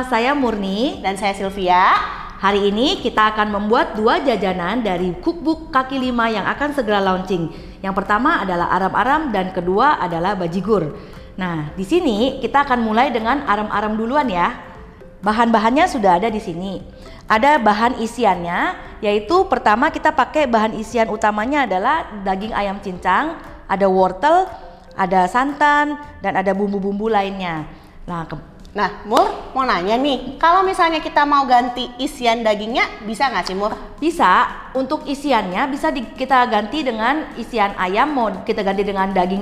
saya Murni dan saya Sylvia. Hari ini kita akan membuat 2 jajanan dari cookbook kaki 5 yang akan segera launching. Yang pertama adalah aram-aram dan kedua adalah bajigur. Nah, di sini kita akan mulai dengan aram-aram duluan ya. Bahan-bahannya sudah ada di sini. Ada bahan isiannya, yaitu pertama kita pakai bahan isian utamanya adalah daging ayam cincang, ada wortel, ada santan, dan ada bumbu-bumbu lainnya. Nah, Mur, mau nanya nih, kalau misalnya kita mau ganti isian dagingnya, bisa nggak sih, Mur? Bisa, untuk isiannya bisa kita ganti dengan isian ayam, mau kita ganti dengan daging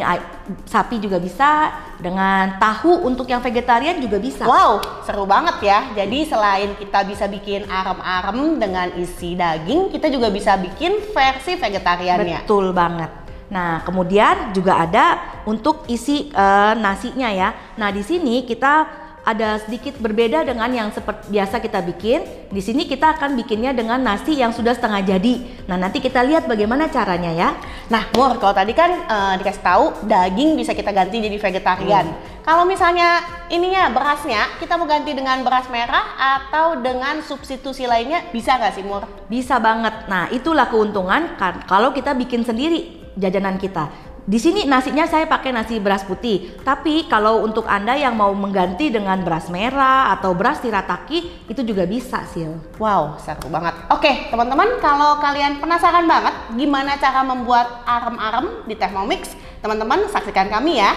sapi juga bisa, dengan tahu untuk yang vegetarian juga bisa. Wow, seru banget ya. Jadi selain kita bisa bikin arem-arem dengan isi daging, kita juga bisa bikin versi vegetariannya. Betul banget. Nah, kemudian juga ada untuk isi nasinya ya. Nah, di sini kita ada sedikit berbeda dengan yang seperti biasa kita bikin. Di sini kita akan bikinnya dengan nasi yang sudah setengah jadi. Nah, nanti kita lihat bagaimana caranya ya. Nah, Mur, kalau tadi kan dikasih tahu daging bisa kita ganti jadi vegetarian. Kalau misalnya ininya berasnya kita mau ganti dengan beras merah atau dengan substitusi lainnya, bisa nggak sih, Mur? Bisa banget. Nah, itulah keuntungan kan kalau kita bikin sendiri jajanan kita. Di sini nasinya saya pakai nasi beras putih. Tapi kalau untuk Anda yang mau mengganti dengan beras merah atau beras shirataki, itu juga bisa, Sil. Wow, seru banget. Oke, teman-teman, kalau kalian penasaran banget gimana cara membuat arem-arem di Thermomix, teman-teman saksikan kami ya.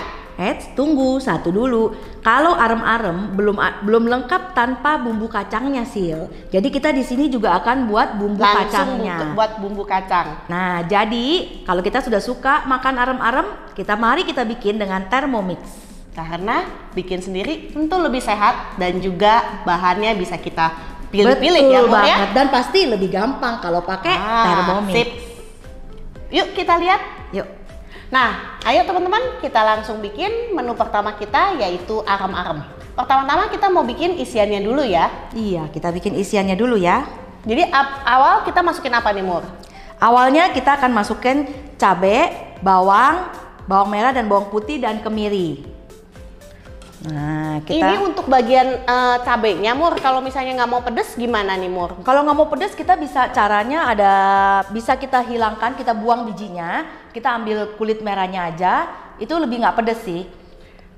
Tunggu satu dulu. Kalau arem-arem belum lengkap tanpa bumbu kacangnya, Sil. Jadi kita di sini juga akan buat bumbu kacangnya. Langsung buat bumbu kacang. Nah, jadi kalau kita sudah suka makan arem-arem, mari kita bikin dengan Thermomix. Karena bikin sendiri tentu lebih sehat dan juga bahannya bisa kita pilih-pilih ya, Betul Mur, banget. ya. Dan pasti lebih gampang kalau pakai Thermomix. Sip. Yuk kita lihat. Yuk. Nah, ayo teman-teman, kita langsung bikin menu pertama kita, yaitu arem-arem. Pertama-tama kita mau bikin isiannya dulu ya. Iya, kita bikin isiannya dulu ya. Jadi awal kita masukin apa nih, Mur? Awalnya kita akan masukin cabai, bawang merah dan bawang putih dan kemiri. Nah, Ini untuk bagian cabenya, Mur. Kalau misalnya nggak mau pedes gimana nih, Mur? Kalau nggak mau pedes, kita caranya bisa kita hilangkan, kita buang bijinya, kita ambil kulit merahnya aja, itu lebih nggak pedes sih.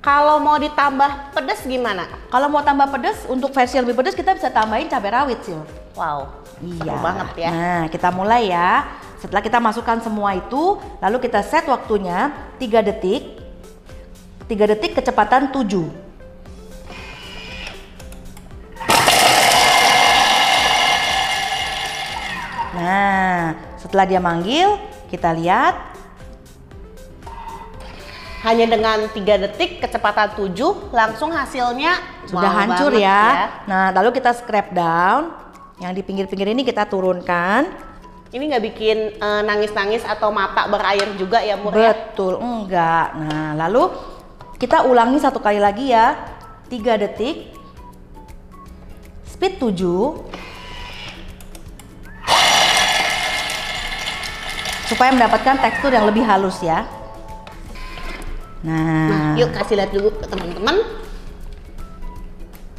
Kalau mau ditambah pedes gimana? Kalau mau tambah pedes, untuk versi yang lebih pedes kita bisa tambahin cabai rawit sih. Wow, iya seru banget ya. Nah, kita mulai ya. Setelah kita masukkan semua itu, lalu kita set waktunya 3 detik. 3 detik kecepatan 7. Nah, setelah dia manggil, kita lihat. Hanya dengan 3 detik kecepatan 7, langsung hasilnya Sudah hancur ya. Nah, lalu kita scrape down. Yang di pinggir-pinggir ini kita turunkan. Ini nggak bikin nangis-nangis atau mata berair juga ya, Mur? Betul, enggak. Nah, lalu kita ulangi 1 kali lagi ya. 3 detik. Speed 7. Supaya mendapatkan tekstur yang lebih halus ya. Nah, yuk kasih lihat dulu ke teman-teman.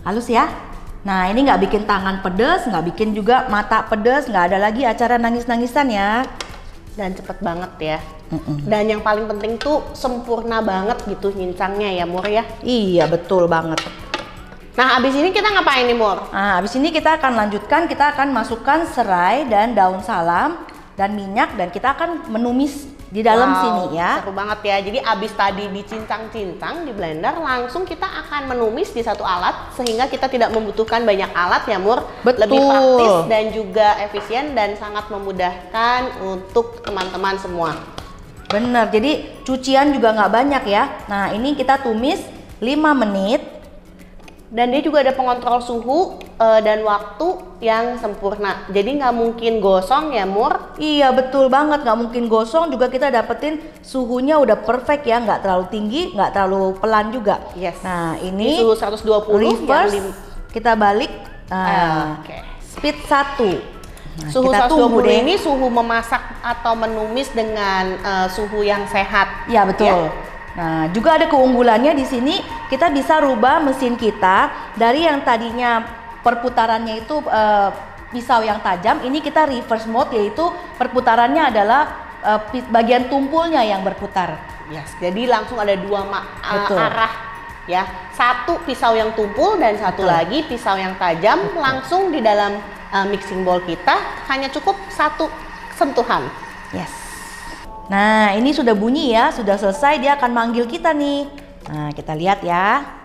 Halus ya. Nah, ini nggak bikin tangan pedes, nggak bikin juga mata pedes, nggak ada lagi acara nangis-nangisan ya. Dan cepet banget ya. Dan yang paling penting tuh sempurna banget gitu nyincangnya ya, Mur ya. Iya, betul banget. Nah, abis ini kita ngapain nih, Mur? Nah, abis ini kita akan lanjutkan, kita akan masukkan serai dan daun salam dan minyak, dan kita akan menumis di dalam sini ya. Seru banget ya. Jadi abis tadi dicincang-cincang di blender, langsung kita akan menumis di satu alat sehingga kita tidak membutuhkan banyak alat ya, Mur. Betul. Lebih praktis dan juga efisien dan sangat memudahkan untuk teman-teman semua. Bener, jadi cucian juga nggak banyak ya. Nah, ini kita tumis 5 menit. Dan dia juga ada pengontrol suhu dan waktu yang sempurna. Jadi nggak mungkin gosong ya, Mur? Iya, betul banget, nggak mungkin gosong. Juga kita dapetin suhunya udah perfect ya, nggak terlalu tinggi, nggak terlalu pelan juga. Yes. Nah, ini suhu 120 reverse, kita balik. Oke. Speed 1. Nah, Suhu kita 120 tunggu deh. ini suhu memasak atau menumis dengan suhu yang sehat. Ya, betul. Ya? Nah, juga ada keunggulannya di sini, kita bisa rubah mesin kita dari yang tadinya perputarannya itu pisau yang tajam, ini kita reverse mode, yaitu perputarannya adalah bagian tumpulnya yang berputar. Yes, jadi langsung ada dua arah ya. Satu pisau yang tumpul dan satu lagi pisau yang tajam. Langsung di dalam mixing bowl kita hanya cukup satu sentuhan. Yes. Nah, ini sudah bunyi ya, sudah selesai, dia akan manggil kita nih. Nah, kita lihat ya.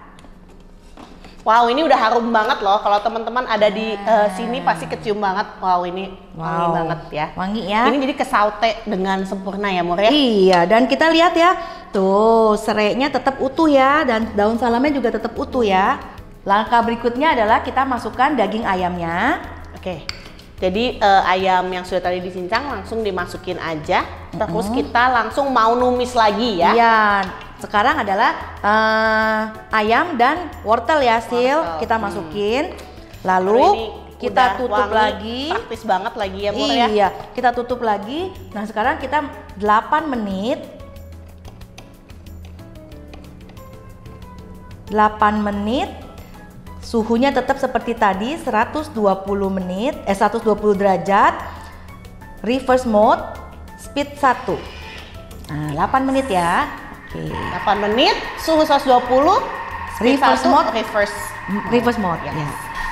Wow, ini udah harum banget loh. Kalau teman-teman ada di sini pasti kecium banget. Wow, ini wangi banget ya. Wangi ya. Ini jadi kesaute dengan sempurna ya, Mur ya. Iya, dan kita lihat ya. Tuh, serainya tetap utuh ya, dan daun salamnya juga tetap utuh ya. Langkah berikutnya adalah kita masukkan daging ayamnya. Oke. Jadi ayam yang sudah tadi dicincang langsung dimasukin aja. Terus kita langsung mau numis lagi ya. Iya. Sekarang adalah ayam dan wortel ya, Sil. Kita masukin. Lalu kita tutup lagi. Praktis banget lagi ya, Mur ya. Iya, kita tutup lagi. Nah, sekarang kita 8 menit. 8 menit. Suhunya tetap seperti tadi, 120 menit, 120 derajat. Reverse mode, speed 1. Nah, 8 menit ya. Oke. 8 menit, suhu 120, Reverse mode. Reverse mode ya.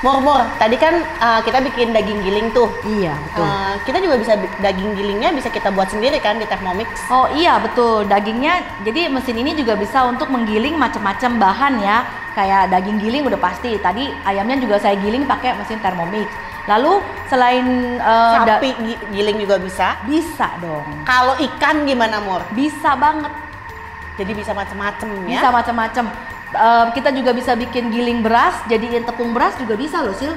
Mur, tadi kan kita bikin daging giling tuh. Iya, betul. Kita juga bisa daging gilingnya bisa kita buat sendiri kan di Thermomix. Oh iya, betul. Dagingnya, jadi mesin ini juga bisa untuk menggiling macam-macam bahan ya. Kayak daging giling udah pasti. Tadi ayamnya juga saya giling pakai mesin Thermomix. Lalu selain sapi giling juga bisa? Bisa dong. Kalau ikan gimana, Mur? Bisa banget. Jadi bisa macam-macam ya? Bisa macam-macam. Kita juga bisa bikin giling beras, jadiin tepung beras juga bisa loh, Sil.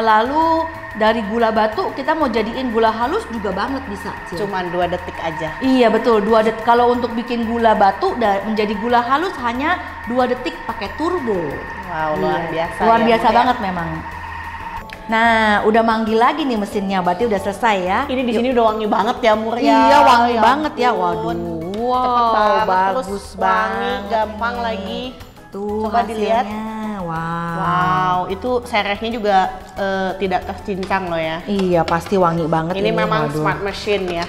Lalu dari gula batu kita mau jadiin gula halus juga banget bisa, Sil. Cuman 2 detik aja. Iya betul, 2 detik. Kalau untuk bikin gula batu menjadi gula halus hanya 2 detik pakai turbo. Wow, luar biasa. Luar ya, biasa banget memang. Nah, udah manggil lagi nih mesinnya, berarti udah selesai ya. Ini di sini udah wangi banget ya, Mur ya. Iya, wangi banget ya. Waduh. Wow, cepet banget, bagus terus banget. wangi, gampang nih. lagi. Tuh, coba hasilnya. dilihat. Wow. Itu serehnya juga tidak tercincang loh ya. Iya, pasti wangi banget ini. Memang waduh. smart machine ya.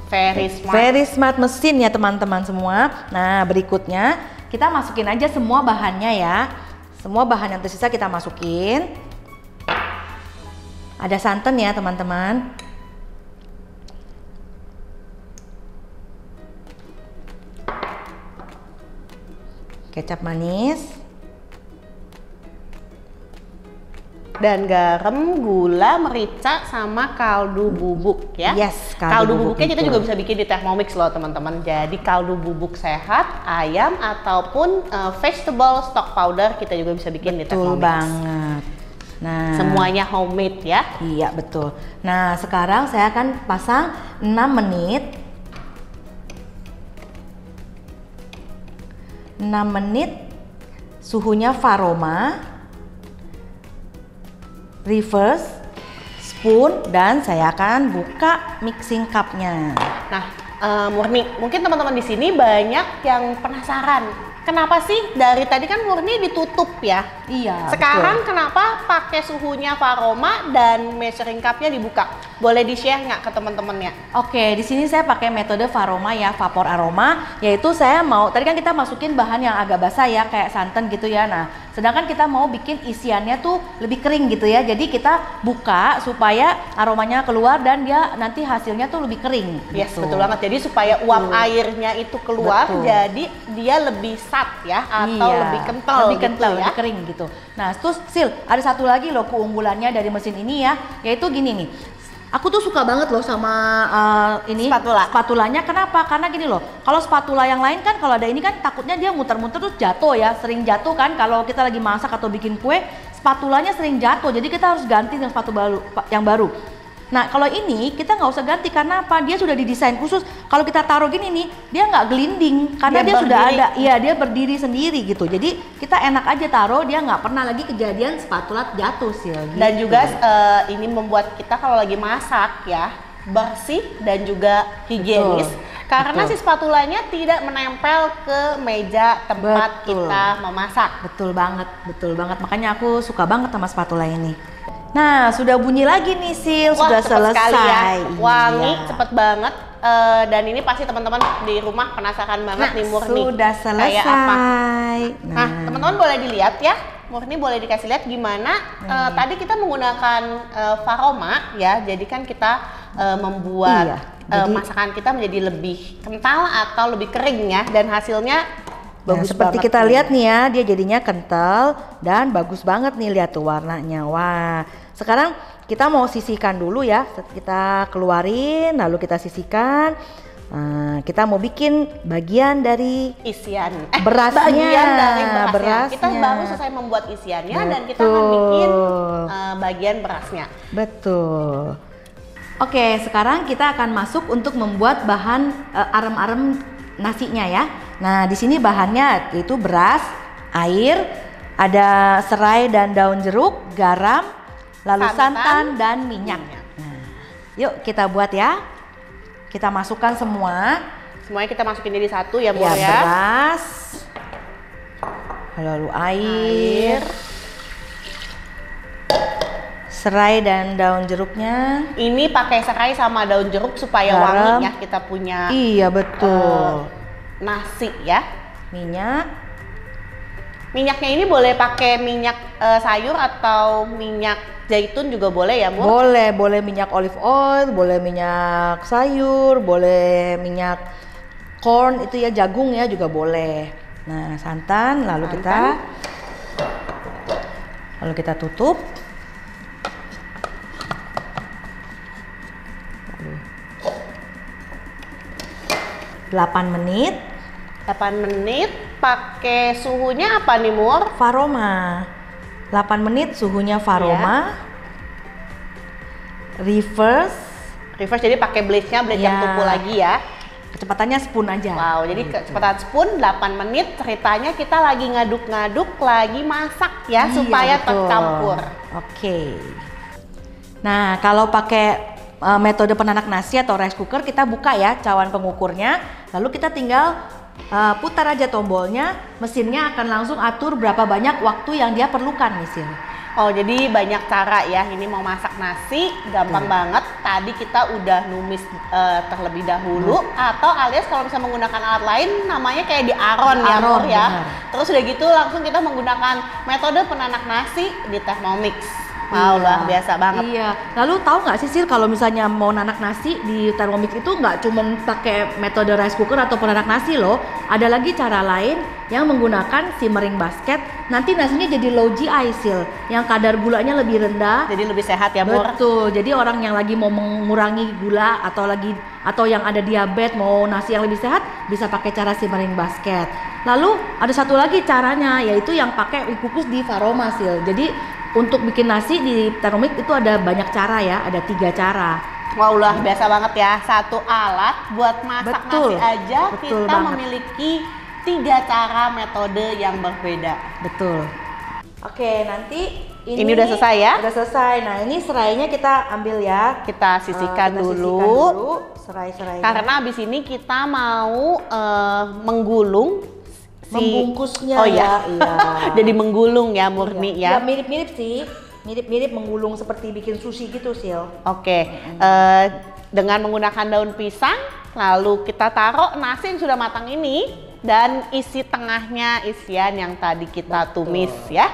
Very smart. Very smart mesin ya teman-teman semua. Nah, berikutnya kita masukin aja semua bahannya ya. Semua bahan yang tersisa kita masukin. Ada santan ya teman-teman. Kecap manis. Dan garam, gula, merica, sama kaldu bubuk ya. Yes, kaldu bubuknya kita juga bisa bikin di Thermomix loh teman-teman. Jadi kaldu bubuk sehat, ayam ataupun vegetable stock powder kita juga bisa bikin di Thermomix. Betul banget. Nah, semuanya homemade ya. Iya, betul. Nah, sekarang saya akan pasang 6 menit. 6 menit suhunya Varoma, reverse, spoon, dan saya akan buka mixing cupnya. Nah, Murni, mungkin teman-teman di sini banyak yang penasaran. Kenapa sih dari tadi kan Murni ditutup ya? Iya. Sekarang betul. kenapa pakai suhunya Varoma dan measuring cupnya dibuka? Boleh di-share nggak ke teman-temannya? Oke, di sini saya pakai metode Varoma ya, vapor aroma, yaitu saya mau, tadi kan kita masukin bahan yang agak basah ya, kayak santan gitu ya. Nah, sedangkan kita mau bikin isiannya tuh lebih kering gitu ya. Jadi kita buka supaya aromanya keluar dan dia nanti hasilnya tuh lebih kering. Yes, gitu. betul banget. Jadi supaya uap airnya itu keluar, betul. jadi dia lebih ya atau iya, lebih kental gitu ya. Lebih kering gitu. Nah, terus Sil, ada satu lagi loh keunggulannya dari mesin ini ya, yaitu gini nih. Aku tuh suka banget loh sama ini spatulanya. Kenapa? Karena gini loh, kalau spatula yang lain kan kalau ada ini kan takutnya dia muter-muter terus jatuh ya, sering jatuh kan kalau kita lagi masak atau bikin kue, spatulanya sering jatuh. Jadi kita harus ganti dengan spatula yang baru. Nah, kalau ini kita nggak usah ganti karena apa? Dia sudah didesain khusus. Kalau kita taruh gini nih, dia nggak gelinding karena dia sudah ada. Iya, dia berdiri sendiri gitu. Jadi kita enak aja taruh, dia nggak pernah lagi kejadian spatula jatuh sih. Gitu. Dan juga ini membuat kita kalau lagi masak ya bersih dan juga higienis. Betul. Karena Betul. si spatulanya tidak menempel ke meja tempat Betul. kita memasak. Betul banget, betul banget. Makanya aku suka banget sama spatula ini. Nah, sudah bunyi lagi nih, Sil. Wah, Sudah cepet selesai. sekali ya. Wangi, Iya. cepet banget. Dan ini pasti teman-teman di rumah penasaran banget nih Murni. Sudah selesai. Kayak apa? Nah, teman-teman boleh dilihat ya. Murni boleh dikasih lihat gimana tadi kita menggunakan Faroma ya. Jadi kan kita membuat Iya, jadi- masakan kita menjadi lebih kental atau lebih kering ya. Dan hasilnya Nah, bagus seperti banget kita nih. lihat nih ya, dia jadinya kental dan bagus banget nih, lihat tuh warnanya. Wah, sekarang kita mau sisihkan dulu ya. Kita keluarin, lalu kita sisihkan. Nah, kita mau bikin bagian dari Isian berasnya, bagian dari berasnya. berasnya. Kita baru selesai membuat isiannya dan kita akan bikin bagian berasnya. Betul. Oke, sekarang kita akan masuk untuk membuat bahan arem-arem nasinya ya. Nah, di sini bahannya yaitu beras, air, ada serai dan daun jeruk, garam, lalu santan dan minyak. Nah, yuk kita buat ya. Kita masukkan semua. Semuanya kita masukin jadi satu ya, Bu Ya, ya. beras, lalu air, serai dan daun jeruknya. Ini pakai serai sama daun jeruk supaya Garam. wangi ya kita punya Iya betul. nasi ya. Minyak. Minyaknya ini boleh pakai minyak sayur atau minyak zaitun juga boleh ya, Bu? Boleh minyak olive oil, boleh minyak sayur, boleh minyak corn itu ya, jagung ya juga boleh. Nah, santan lalu kita tutup. 8 menit. 8 menit pakai suhunya apa nih, Mur? Faroma. 8 menit suhunya Faroma. Reverse. Reverse jadi pakai blade-nya blade yang Ya. tuku lagi ya. Kecepatannya spoon aja. Wow, jadi kecepatan spoon 8 menit ceritanya kita lagi ngaduk-ngaduk, lagi masak ya Iya, supaya betul. tercampur. Oke. Nah, kalau pakai metode penanak nasi atau rice cooker, kita buka ya cawan pengukurnya, lalu kita tinggal putar aja tombolnya, mesinnya akan langsung atur berapa banyak waktu yang dia perlukan nih, Sil. Oh, jadi banyak cara ya. Ini mau masak nasi gampang banget. Tadi kita udah numis terlebih dahulu, atau alias kalau bisa menggunakan alat lain namanya kayak diaron ya, Aron, Mur ya. benar. Terus udah gitu langsung kita menggunakan metode penanak nasi di Thermomix. Wow, luar biasa banget. Iya. Lalu tahu nggak sih, Sil, kalau misalnya mau nanak nasi di Thermomix itu nggak cuma pakai metode rice cooker atau penanak nasi loh. Ada lagi cara lain yang menggunakan simmering basket. Nanti nasinya jadi low GI, Sil, yang kadar gulanya lebih rendah. Jadi lebih sehat ya, Mur. Betul. Jadi orang yang lagi mau mengurangi gula atau yang ada diabetes mau nasi yang lebih sehat bisa pakai cara simmering basket. Lalu ada satu lagi caranya, yaitu yang pakai kukus di Faroma, Sil. Jadi untuk bikin nasi di Thermomix itu ada banyak cara ya, ada 3 cara. Wow, luar biasa banget ya. Satu alat buat masak Betul. nasi aja Betul kita banget. memiliki 3 cara metode yang berbeda. Betul. Oke, nanti Ini udah selesai ya? Udah selesai. Nah, ini serainya kita ambil ya. Kita sisihkan Kita dulu. sisihkan dulu serai-serainya. Karena abis ini kita mau menggulung membungkusnya Oh ya, iya. jadi menggulung ya, Murni Ya, ya. mirip-mirip sih. Mirip-mirip menggulung seperti bikin sushi gitu, Sil. Oke, dengan menggunakan daun pisang, lalu kita taruh nasi yang sudah matang ini dan isi tengahnya isian yang tadi kita tumis ya.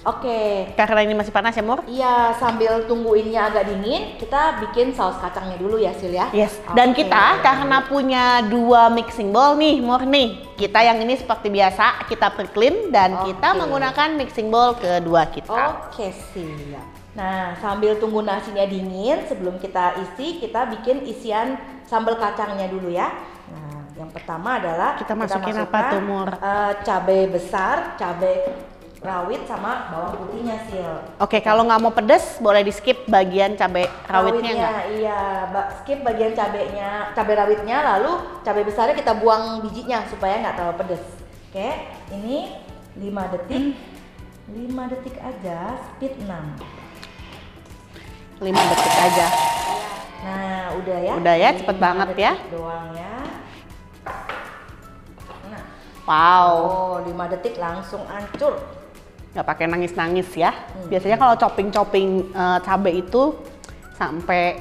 Oke. Karena ini masih panas ya, Mur? Iya, sambil tungguinnya agak dingin, kita bikin saus kacangnya dulu ya, Sil ya. Yes. Dan Oke. kita karena punya 2 mixing bowl nih, Murni. Kita yang ini seperti biasa kita pre-clean dan kita Oke. menggunakan mixing bowl kedua kita. Oke, siap. Nah, sambil tunggu nasinya dingin, sebelum kita isi, kita bikin isian sambal kacangnya dulu ya. Nah, yang pertama adalah Kita masukin apa tuh, Mur? Cabai besar, cabai rawit sama bawang putihnya, Sil. Oke, kalau nggak mau pedes boleh di skip bagian cabai rawitnya nggak? Iya, skip bagian cabai rawitnya, lalu cabai besarnya kita buang bijinya supaya nggak terlalu pedes. Oke, ini 5 detik. 5 detik aja, speed 6. 5 detik aja. Nah, udah ya. Udah ya, Ini cepet 5 banget detik ya. Doang ya. Wow. Oh, 5 detik langsung hancur. Nggak pakai nangis-nangis ya. Biasanya kalau chopping-chopping cabai itu sampai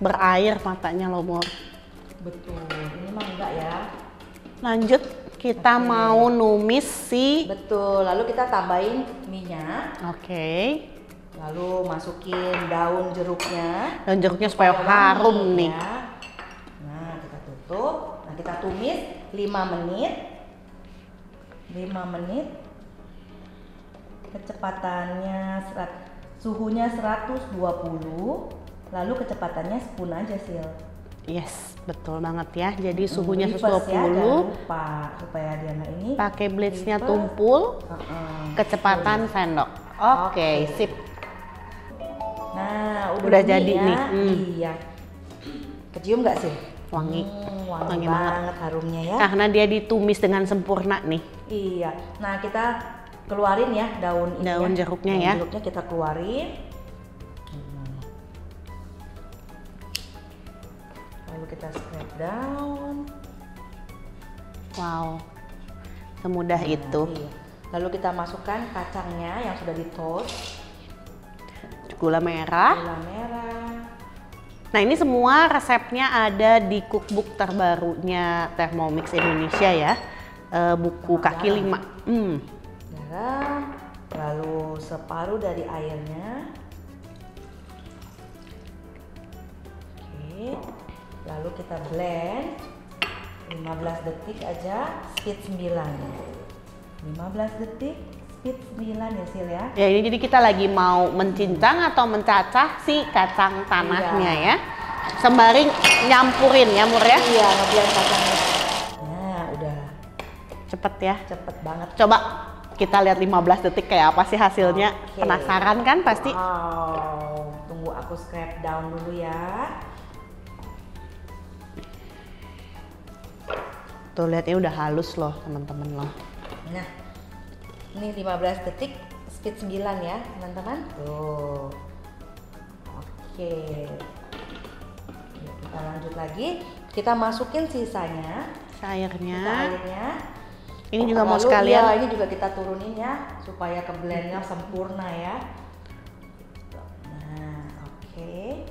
berair matanya loh, Mur. Betul, ini mah enggak ya. Lanjut, kita mau numis si. Betul, lalu kita tambahin minyak. Oke. Lalu masukin daun jeruknya. Dan jeruknya supaya harum nih. Ya. Nah, kita tutup. Nah, kita tumis 5 menit. 5 menit. Kecepatannya suhunya 120. Lalu kecepatannya spoon aja, Sil. Yes, betul banget ya. Jadi suhunya Reverse 120. ya, jangan lupa supaya Diana ini Pakai blades-nya reverse. tumpul. Kecepatan sendok. Oke, sip. Nah, Udah bunyi jadi ya. nih. Iya. Kecium nggak sih? Wangi. Wangi Wangi banget harumnya ya. Karena dia ditumis dengan sempurna nih. Iya. Nah, kita keluarin ya daun ini. Daun jeruknya ya. Daun jeruknya kita keluarin. Lalu kita scrape down. Wow, semudah itu. Iya. Lalu kita masukkan kacangnya yang sudah di toast. Gula merah. Gula merah. Nah, ini semua resepnya ada di cookbook terbarunya Thermomix Indonesia ya. Buku kaki 5. Garam. Lalu separuh dari airnya. Oke. Lalu kita blend 15 detik aja, speed 9. 15 detik, speed 9 ya, Sil ya. Ya, ini jadi kita lagi mau mencincang atau mencacah si kacang tanahnya ya. Sembari nyampurin ya, Mur ya. Iya, ngeblend kacangnya. Nah, udah Cepet ya. cepet banget. Coba kita lihat 15 detik kayak apa sih hasilnya. Oke. Penasaran kan pasti? Wow, tunggu aku scrape down dulu ya. Tuh lihatnya udah halus loh teman-teman loh. Nah, ini 15 detik, speed 9 ya teman-teman. Tuh. Oke. Yuk, kita lanjut lagi. Kita masukin sisanya. Airnya. Airnya. Ini juga mau Lalu, sekalian. ya, ini juga kita turunin ya supaya ke blendnya sempurna ya. Nah, oke.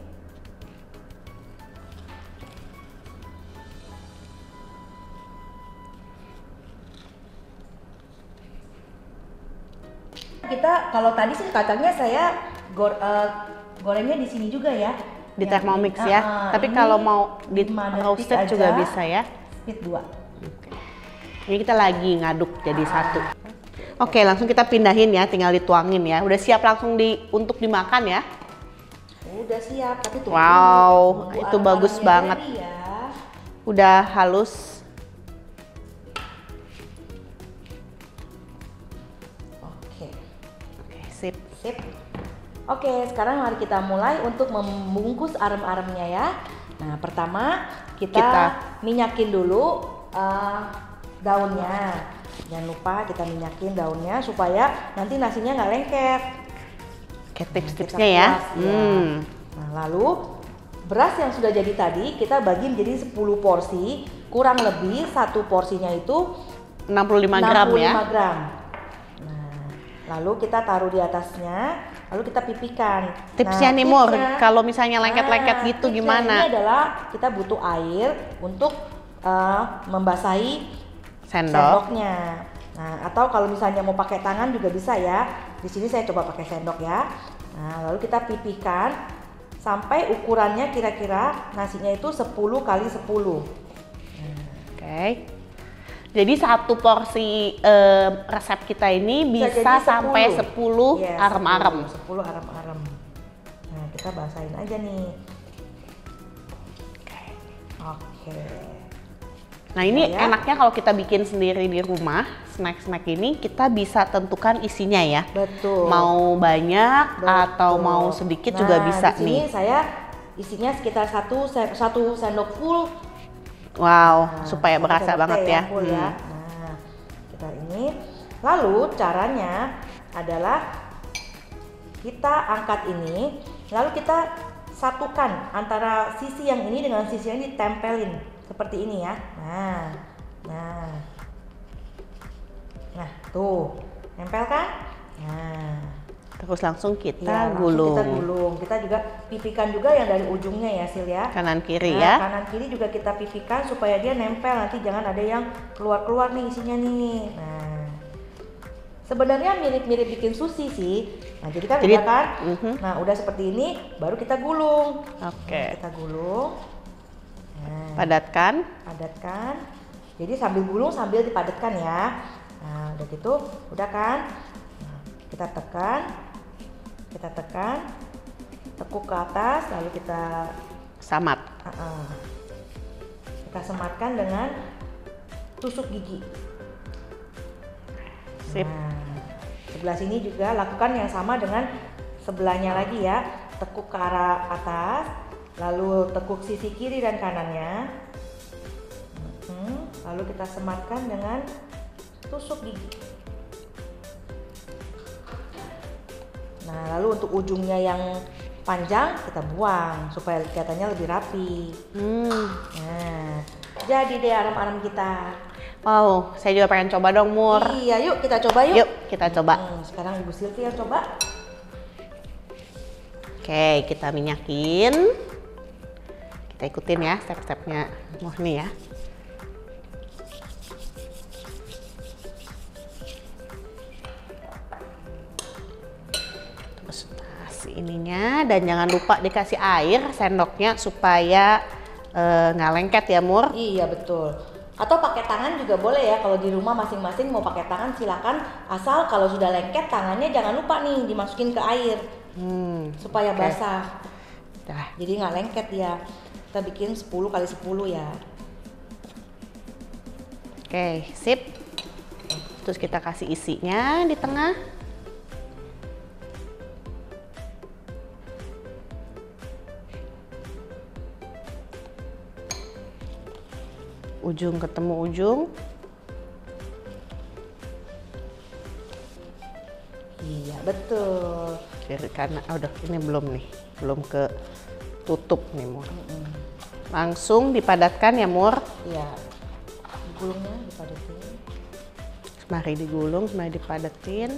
Kita kalau tadi sih kacangnya saya gorengnya di sini juga ya. Di Yang Thermomix ini, ya. Tapi ini kalau mau di 5 detik roasted aja, juga bisa ya. Speed 2. Oke. Ini kita lagi ngaduk jadi satu. Oke, langsung kita pindahin ya, tinggal dituangin ya. Udah siap langsung untuk dimakan ya. Udah siap, tapi tuh. Wow, itu bagus banget. Ya. Udah halus. Oke. Oke, sip. Sip. Oke, sekarang mari kita mulai untuk membungkus arem-aremnya ya. Nah, pertama kita minyakin dulu daunnya. Jangan lupa kita minyakin daunnya supaya nanti nasinya nggak lengket. Oke, tips-tipsnya ya. Nah, lalu beras yang sudah jadi tadi kita bagi menjadi 10 porsi, kurang lebih satu porsinya itu 65 gram ya. 65 gram. Nah, lalu kita taruh di atasnya, lalu kita pipihkan. Tipsnya nih Mur, kalau misalnya lengket-lengket gitu tipsnya gimana? Ini adalah kita butuh air untuk membasahi sendoknya. Nah, atau kalau misalnya mau pakai tangan juga bisa ya. Di sini saya coba pakai sendok ya. Nah, lalu kita pipihkan sampai ukurannya kira-kira nasinya itu 10 kali 10. Oke. Jadi satu porsi resep kita ini bisa sampai 10 arem-arem. 10 arem-arem. Nah, kita basahin aja nih. Oke. Nah, ini enaknya kalau kita bikin sendiri di rumah, snack-snack ini kita bisa tentukan isinya ya. Betul. Mau banyak atau mau sedikit juga bisa di sini nih. Saya isinya sekitar satu sendok full. Wow, supaya berasa banget ya. Full ya. Nah, kita ini. Lalu caranya adalah kita angkat ini, lalu kita satukan antara sisi yang ini dengan sisi yang ini, ditempelin seperti ini ya. Nah, Nah, tuh. Nempel kan? Nah. Terus langsung kita Ya, gulung. kita gulung. Kita juga pipihkan juga yang dari ujungnya ya, Sil ya. Kanan kiri Nah, ya. kanan kiri juga kita pipihkan supaya dia nempel, nanti jangan ada yang keluar-keluar nih isinya nih. Nah, sebenarnya mirip-mirip bikin sushi sih. Nah, jadi kan udah kan? Nah, udah seperti ini, baru kita gulung. Oke. Nah, kita gulung. Nah, Padatkan. padatkan. Jadi sambil gulung sambil dipadatkan ya. Nah, udah gitu, udah kan? Nah, kita tekan, tekuk ke atas, lalu kita Samat. kita sematkan dengan tusuk gigi. Sip. Nah, sebelah sini juga lakukan yang sama dengan sebelahnya lagi ya. Tekuk ke arah atas, lalu tekuk sisi kiri dan kanannya. Lalu kita sematkan dengan tusuk gigi. Nah, lalu untuk ujungnya yang panjang kita buang supaya kelihatannya lebih rapi. Nah, jadi deh aram-aram kita. Wow, saya juga pengen coba dong, Mur. Iya, yuk kita coba yuk. Yuk, kita coba. Sekarang Ibu Sylvia coba. Oke, kita minyakin. Kita ikutin ya step-stepnya Murni ya. Terus kasih ininya, dan jangan lupa dikasih air sendoknya supaya nggak lengket ya, Mur. Iya, betul. Atau pakai tangan juga boleh ya, kalau di rumah masing-masing mau pakai tangan silakan, asal kalau sudah lengket tangannya jangan lupa nih dimasukin ke air supaya basah. Dah. Jadi nggak lengket ya. Kita bikin 10 kali 10 ya. Oke, sip. Terus kita kasih isinya di tengah. Ujung ketemu ujung. Iya, betul. Kiri kanan. Oh, udah, ini belum nih. Belum ke tutup nih, Mur. Langsung dipadatkan ya, Mur. Iya. Gulungnya dipadatin. Mari digulung, mari dipadatin.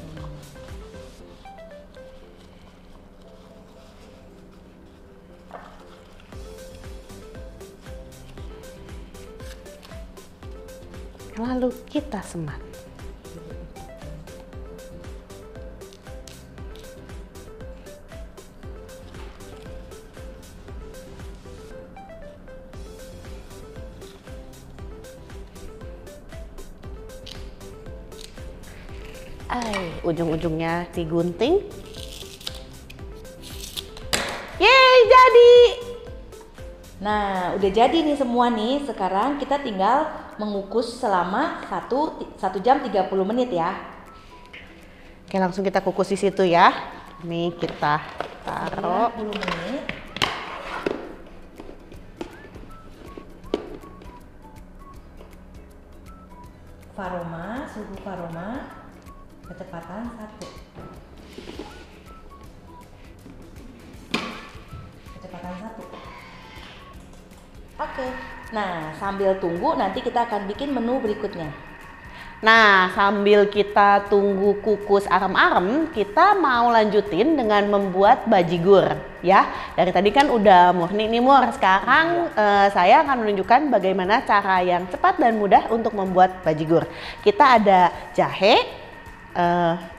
Lalu kita semat. Ujung-ujungnya digunting. Yeay, jadi! Nah, udah jadi nih semua nih. Sekarang kita tinggal mengukus selama 1 jam 30 menit ya. Oke, langsung kita kukus di situ ya. Ini kita taruh. 30 menit. Suhu Varoma, kecepatan 1. Kecepatan 1. Oke. Nah, sambil tunggu nanti kita akan bikin menu berikutnya. Nah, sambil kita tunggu kukus arem-arem, kita mau lanjutin dengan membuat bajigur ya. Dari tadi kan udah Murni nih, Mur. Sekarang saya akan menunjukkan bagaimana cara yang cepat dan mudah untuk membuat bajigur. Kita ada jahe,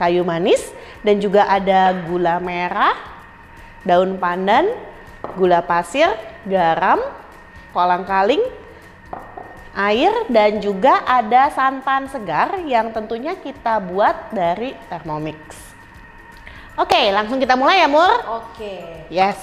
kayu manis, dan juga ada gula merah, daun pandan, gula pasir, garam, kolang-kaling, air, dan juga ada santan segar yang tentunya kita buat dari Thermomix. Oke, langsung kita mulai ya, Mur. Oke. Yes.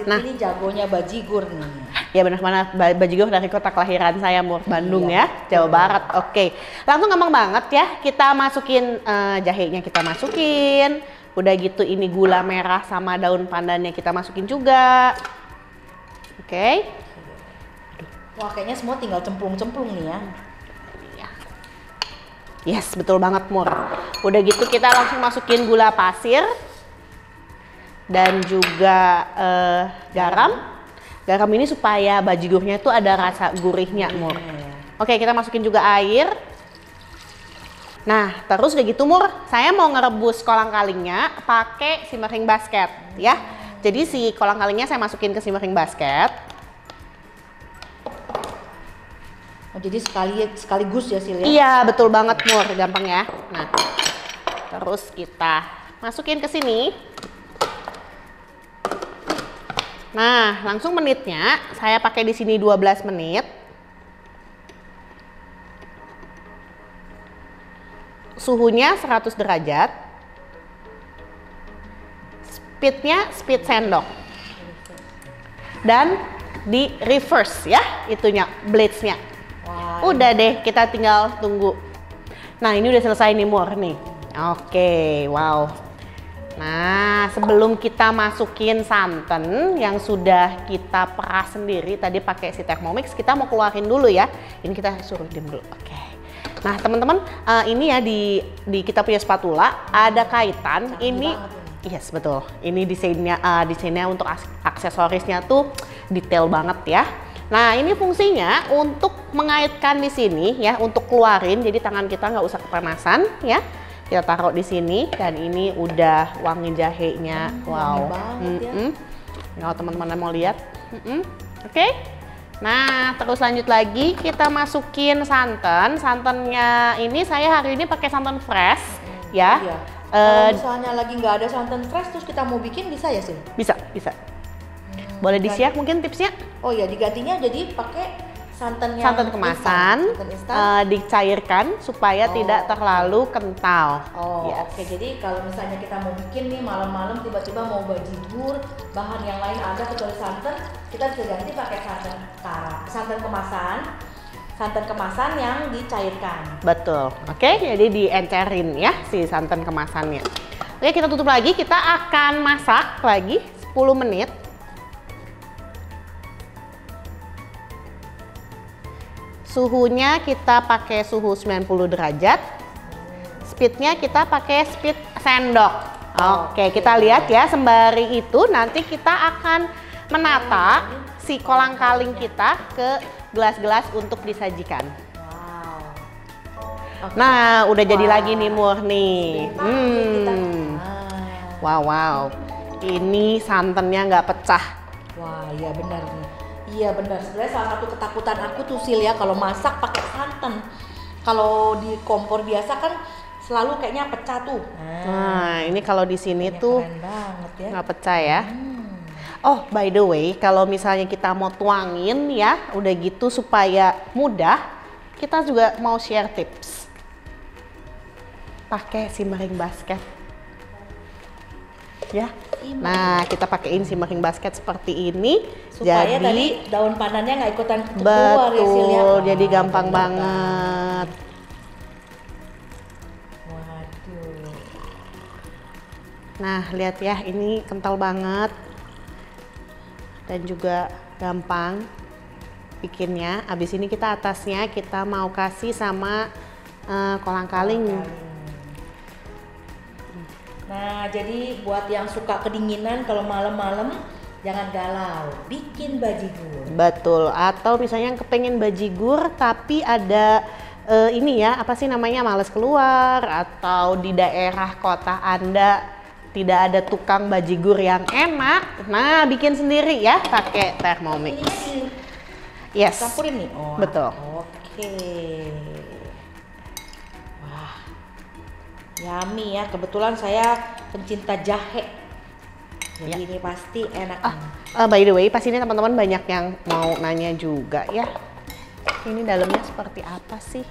Nah, ini jagonya bajigur nih. Ya, benar-benar bajigur dari kota kelahiran saya, Mur, Bandung Iya, ya, Jawa Barat. Oke, langsung gampang banget ya. Kita masukin jahenya, kita masukin. Udah gitu ini gula merah sama daun pandannya kita masukin juga. Oke. Wah, kayaknya semua tinggal cemplung-cemplung nih ya. Yes, betul banget, Mur. Udah gitu kita langsung masukin gula pasir dan juga garam. Garam ini supaya bajigurnya itu ada rasa gurihnya, Mur. Oke, kita masukin juga air. Nah, terus udah gitu Mur, saya mau ngerebus kolang-kalingnya pakai simmering basket ya. Jadi si kolang-kalingnya saya masukin ke simmering basket. Oh, jadi sekaligus ya Sil ya? Iya, betul banget Mur, gampang ya. Nah, terus kita masukin ke sini. Nah, langsung menitnya saya pakai di sini 12 menit. Suhunya 100 derajat. Speednya speed sendok. Dan di reverse ya, itunya blades-nya. Udah deh, kita tinggal tunggu. Nah, ini udah selesai nih Mur nih. Oke, wow. Nah, sebelum kita masukin santan yang sudah kita peras sendiri tadi pakai si Thermomix, kita mau keluarin dulu ya. Ini kita suruh diam dulu. Oke. Nah, teman-teman, ini ya di kita punya spatula ada kaitan. Ini, yes betul. Ini desainnya untuk aksesorisnya tuh detail banget ya. Nah, ini fungsinya untuk mengaitkan di sini ya, untuk keluarin. Jadi tangan kita nggak usah kepanasan ya. Kita taruh di sini dan ini udah wangi jahenya. Wow. Ya. Kalau teman-teman mau lihat. Oke. Nah, terus lanjut lagi kita masukin santan. Santannya ini saya hari ini pakai santan fresh ya. Iya. Kalau misalnya lagi nggak ada santan fresh terus kita mau bikin bisa ya sih? Bisa. Boleh di-share mungkin tipsnya? Oh ya, digantinya jadi pakai santan kemasan, dicairkan supaya tidak terlalu kental. Oh, yes. Oke. Jadi kalau misalnya kita mau bikin nih malam-malam tiba-tiba mau bajigur, bahan yang lain ada kecuali santan, kita bisa ganti pakai santan kemasan yang dicairkan. Betul. Oke, jadi diencerin ya si santan kemasannya. Oke, kita tutup lagi. Kita akan masak lagi 10 menit. Suhunya kita pakai suhu 90 derajat. Speednya kita pakai speed sendok. Oke, kita lihat ya sembari itu nanti kita akan menata si kolang-kaling kita ke gelas-gelas untuk disajikan. Nah, udah jadi lagi nih Mur nih. Wow. Ini santannya nggak pecah. Wah, iya benar nih. Iya benar, sebenarnya salah satu ketakutan aku tuh Sil ya kalau masak pakai santan. Kalau di kompor biasa kan selalu kayaknya pecah tuh. Nah, ini kalau di sini tuh ya. nggak pecah ya. Oh, by the way, kalau misalnya kita mau tuangin ya, udah gitu supaya mudah, kita juga mau share tips. Pakai simmering basket. Ya. Nah, kita pakein simmering basket seperti ini supaya jadi, tadi daun pandannya nggak ikutan keluar ya Sil ya. Jadi gampang banget. Waduh. Nah, lihat ya, ini kental banget dan juga gampang bikinnya. Abis ini kita atasnya kita mau kasih sama kolang-kaling. Nah, jadi buat yang suka kedinginan kalau malam-malam jangan galau, bikin bajigur. Betul, atau misalnya yang kepengen bajigur tapi ada ini ya, apa sih namanya, males keluar, atau di daerah kota Anda tidak ada tukang bajigur yang enak, nah bikin sendiri ya pakai Thermomix. Yes. Campurin nih. Oh, betul. Oke. Wah. Yummy ya, kebetulan saya pencinta jahe. Jadi ya. ini pasti enak. By the way, pas ini teman-teman banyak yang mau nanya juga ya. Ini dalamnya seperti apa sih?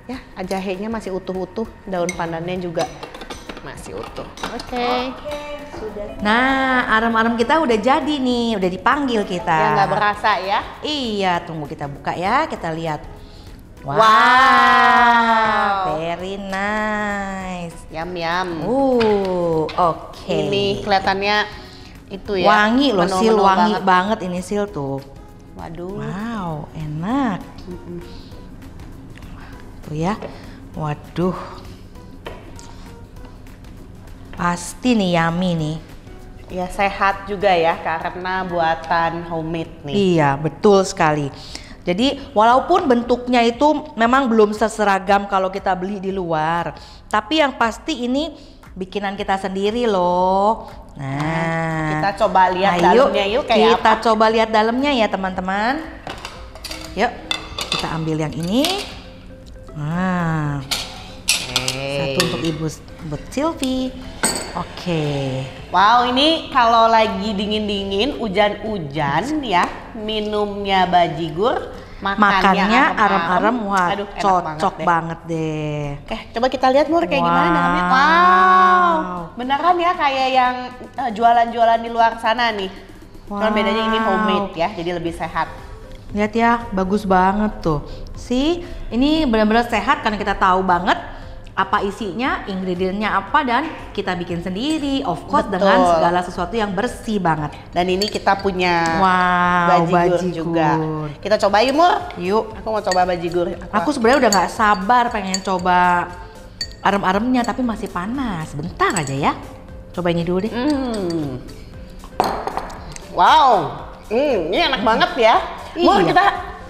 Ya, jahenya masih utuh-utuh, daun pandannya juga masih utuh. Oke. Sudah. Nah, aram-aram kita udah jadi nih, udah dipanggil kita. Ya nggak berasa ya? Iya, tunggu kita buka ya, kita lihat. Wow, very nice. Yum yum. Oke. Ini kelihatannya itu ya. Wangi loh, Sil, wangi banget ini Sil tuh. Waduh. Wow, enak. Tuh ya. Waduh. Pasti nih yummy nih. Ya sehat juga ya karena buatan homemade nih. Iya, betul sekali. Jadi walaupun bentuknya itu memang belum seseragam kalau kita beli di luar, tapi yang pasti ini bikinan kita sendiri loh. Nah, kita coba lihat dalamnya yuk kayak kita coba lihat dalamnya ya teman-teman. Yuk, kita ambil yang ini. Nah, satu untuk Ibu buat Silvi. Oke. Wow, ini kalau lagi dingin-dingin, hujan-hujan ya, minumnya bajigur, makannya arem-arem. Wah, aduh, cocok banget deh. Oke, coba kita lihat Mur kayak gimana dalamnya. Wow, beneran ya kayak yang jualan-jualan di luar sana nih. Cuman bedanya ini homemade ya, jadi lebih sehat. Lihat ya, bagus banget tuh. Ini benar-benar sehat karena kita tahu banget apa isinya, ingredientnya apa, dan kita bikin sendiri, of course. Betul. Dengan segala sesuatu yang bersih banget. Dan ini kita punya bajigur juga. Kita coba yuk Mur. Yuk. Aku mau coba bajigur. Aku sebenarnya udah nggak sabar pengen coba arem-aremnya, tapi masih panas. Bentar aja ya. Coba ini dulu deh. Wow, ini enak banget ya. Mur, kita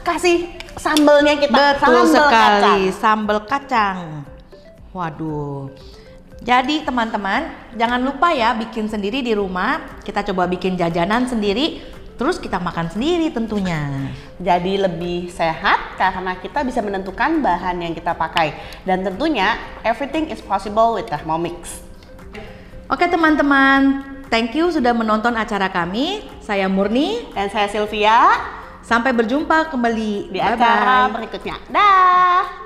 kasih sambelnya kita. Betul sekali, sambal kacang. Waduh. Jadi teman-teman, jangan lupa ya bikin sendiri di rumah. Kita coba bikin jajanan sendiri, terus kita makan sendiri tentunya. Jadi lebih sehat karena kita bisa menentukan bahan yang kita pakai. Dan tentunya everything is possible with Thermomix. Oke teman-teman, thank you sudah menonton acara kami. Saya Murni dan saya Sylvia. Sampai berjumpa kembali di acara berikutnya. Dah.